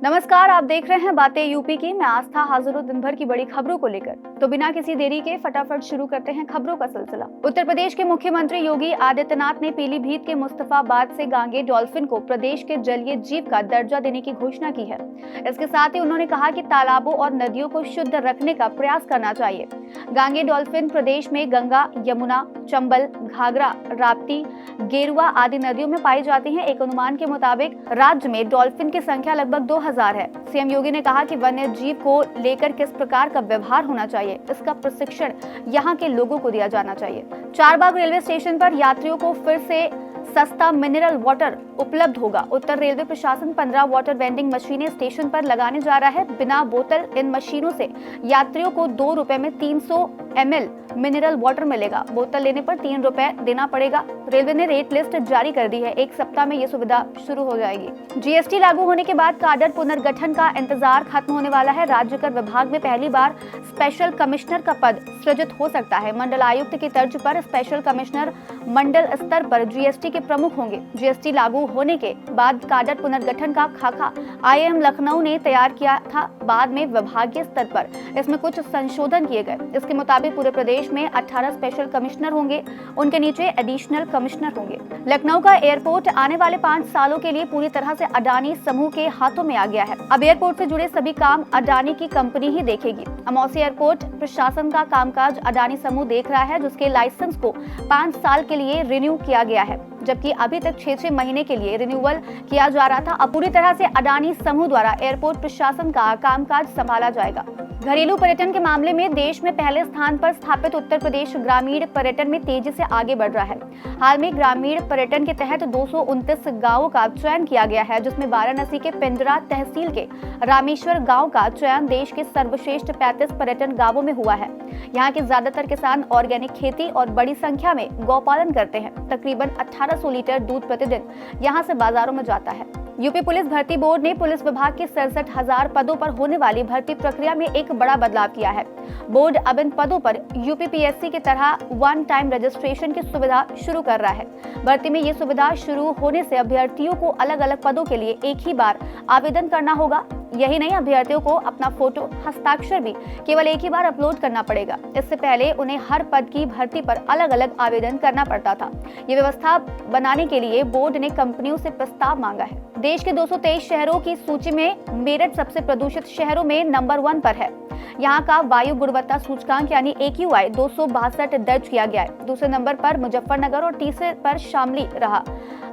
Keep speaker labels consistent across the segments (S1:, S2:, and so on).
S1: नमस्कार, आप देख रहे हैं बातें यूपी की। मैं आस्था हाजिर हूं दिन भर की बड़ी खबरों को लेकर। तो बिना किसी देरी के फटाफट शुरू करते हैं खबरों का सिलसिला। उत्तर प्रदेश के मुख्यमंत्री योगी आदित्यनाथ ने पीलीभीत के मुस्तफाबाद से गांगे डॉल्फिन को प्रदेश के जलीय जीव का दर्जा देने की घोषणा की है। इसके साथ ही उन्होंने कहा कि तालाबों और नदियों को शुद्ध रखने का प्रयास करना चाहिए। गांगे डॉल्फिन प्रदेश में गंगा, यमुना, चंबल, घाघरा, राप्ती, गेरुआ आदि नदियों में पाई जाती हैं। एक अनुमान के मुताबिक राज्य में डॉल्फिन की संख्या लगभग 2000 है। सीएम योगी ने कहा कि वन्य जीव को लेकर किस प्रकार का व्यवहार होना चाहिए, इसका प्रशिक्षण यहाँ के लोगों को दिया जाना चाहिए। चारबाग रेलवे स्टेशन पर यात्रियों को फिर से सस्ता मिनरल वाटर उपलब्ध होगा। उत्तर रेलवे प्रशासन 15 वाटर वेंडिंग मशीनें स्टेशन पर लगाने जा रहा है। बिना बोतल इन मशीनों से यात्रियों को 2 रुपए में 300 ml मिनरल वाटर मिलेगा। बोतल लेने पर 3 रुपए देना पड़ेगा। रेलवे ने रेट लिस्ट जारी कर दी है। 1 सप्ताह में ये सुविधा शुरू हो जाएगी। जीएसटी लागू होने के बाद काडर पुनर्गठन का इंतजार खत्म होने वाला है। राज्य कर विभाग में पहली बार स्पेशल कमिश्नर का पद सृजित हो सकता है। मंडल आयुक्त की तर्ज पर स्पेशल कमिश्नर मंडल स्तर पर जीएसटी के प्रमुख होंगे। जीएसटी लागू होने के बाद काडर पुनर्गठन का खाका आईआईएम लखनऊ ने तैयार किया था। बाद में विभागीय स्तर पर इसमें कुछ संशोधन किए गए। इसके मुताबिक पूरे प्रदेश में 18 स्पेशल कमिश्नर होंगे। उनके नीचे एडिशनल कमिश्नर होंगे। लखनऊ का एयरपोर्ट आने वाले 5 सालों के लिए पूरी तरह से अडानी समूह के हाथों में आ गया है। अब एयरपोर्ट से जुड़े सभी काम अडानी की कंपनी ही देखेगी। अमौसी एयरपोर्ट प्रशासन का कामकाज अडानी समूह देख रहा है, जिसके लाइसेंस को 5 साल के लिए रिन्यू किया गया है, जबकि अभी तक 6-6 महीने के लिए रिन्यूअल किया जा रहा था। अब पूरी तरह से अडानी समूह द्वारा एयरपोर्ट प्रशासन का कामकाज संभाला जाएगा। घरेलू पर्यटन के मामले में देश में पहले स्थान पर स्थापित उत्तर प्रदेश ग्रामीण पर्यटन में तेजी से आगे बढ़ रहा है। हाल में ग्रामीण पर्यटन के तहत 229 गांवों का चयन किया गया है, जिसमें वाराणसी के पिंडरा तहसील के रामेश्वर गांव का चयन देश के सर्वश्रेष्ठ 35 पर्यटन गांवों में हुआ है। यहाँ के ज्यादातर किसान ऑर्गेनिक खेती और बड़ी संख्या में गौपालन करते हैं। तकरीबन 1800 लीटर दूध प्रतिदिन यहाँ से बाजारों में जाता है। यूपी पुलिस भर्ती बोर्ड ने पुलिस विभाग के 67,000 पदों पर होने वाली भर्ती प्रक्रिया में एक बड़ा बदलाव किया है। बोर्ड अब इन पदों पर यूपीपीएससी की तरह 1 टाइम रजिस्ट्रेशन की सुविधा शुरू कर रहा है। भर्ती में ये सुविधा शुरू होने से अभ्यर्थियों को अलग अलग पदों के लिए एक ही बार आवेदन करना होगा। यही नहीं, अभ्यर्थियों को अपना फोटो, हस्ताक्षर भी केवल एक ही बार अपलोड करना पड़ेगा। इससे पहले उन्हें हर पद की भर्ती पर अलग अलग आवेदन करना पड़ता था। ये व्यवस्था बनाने के लिए बोर्ड ने कंपनियों से प्रस्ताव मांगा है। देश के 223 शहरों की सूची में मेरठ सबसे प्रदूषित शहरों में नंबर 1 पर है। यहाँ का वायु गुणवत्ता सूचकांक यानी AQI 262 दर्ज किया गया है। दूसरे नंबर पर मुजफ्फरनगर और तीसरे पर शामली रहा।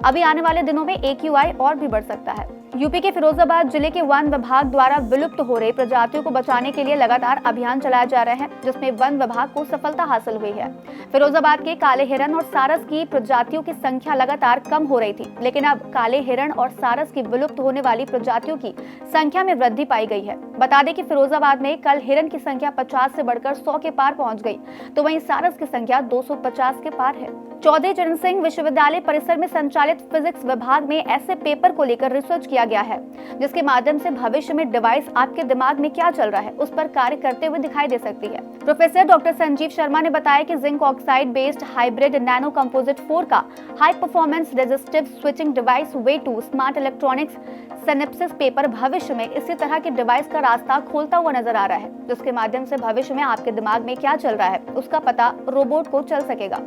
S1: अभी आने वाले दिनों में AQI और भी बढ़ सकता है। यूपी के फिरोजाबाद जिले के वन विभाग द्वारा विलुप्त हो रहे प्रजातियों को बचाने के लिए लगातार अभियान चलाया जा रहा है, जिसमें वन विभाग को सफलता हासिल हुई है। फिरोजाबाद के काले हिरण और सारस की प्रजातियों की संख्या लगातार कम हो रही थी, लेकिन अब काले हिरण और सारस की विलुप्त होने वाली प्रजातियों की संख्या में वृद्धि पाई गई है। बता दें कि फिरोजाबाद में कल हिरण की संख्या 50 से बढ़कर 100 के पार पहुंच गई, तो वहीं सारस की संख्या 250 के पार है। चौधरी चरण सिंह विश्वविद्यालय परिसर में संचालित फिजिक्स विभाग में ऐसे पेपर को लेकर रिसर्च किया गया है, जिसके माध्यम से भविष्य में डिवाइस आपके दिमाग में क्या चल रहा है उस पर कार्य करते हुए दिखाई दे सकती है। प्रोफेसर डॉक्टर संजीव शर्मा ने बताया कि zinc oxide based hybrid nano composite 4 का high performance resistive switching device way to smart electronics synapses paper भविष्य में इसी तरह के डिवाइस का रास्ता खोलता हुआ नजर आ रहा है, जिसके माध्यम से भविष्य में आपके दिमाग में क्या चल रहा है उसका पता रोबोट को चल सकेगा।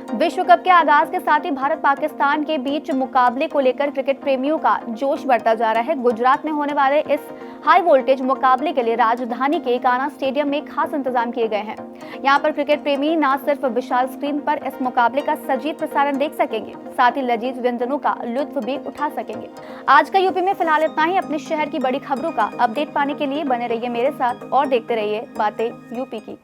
S1: विश्व कप के आगाज के साथ ही भारत पाकिस्तान के बीच मुकाबले को लेकर क्रिकेट प्रेमियों का जोश बढ़ता जा रहा है। गुजरात में होने वाले इस हाई वोल्टेज मुकाबले के लिए राजधानी के कान्हा स्टेडियम में खास इंतजाम किए गए हैं। यहाँ पर क्रिकेट प्रेमी न सिर्फ विशाल स्क्रीन पर इस मुकाबले का सजीव प्रसारण देख सकेंगे, साथ ही लजीज व्यंजनों का लुत्फ भी उठा सकेंगे। आज का यूपी में फिलहाल इतना ही। अपने शहर की बड़ी खबरों का अपडेट पाने के लिए बने रहिए मेरे साथ और देखते रहिए बातें यूपी की।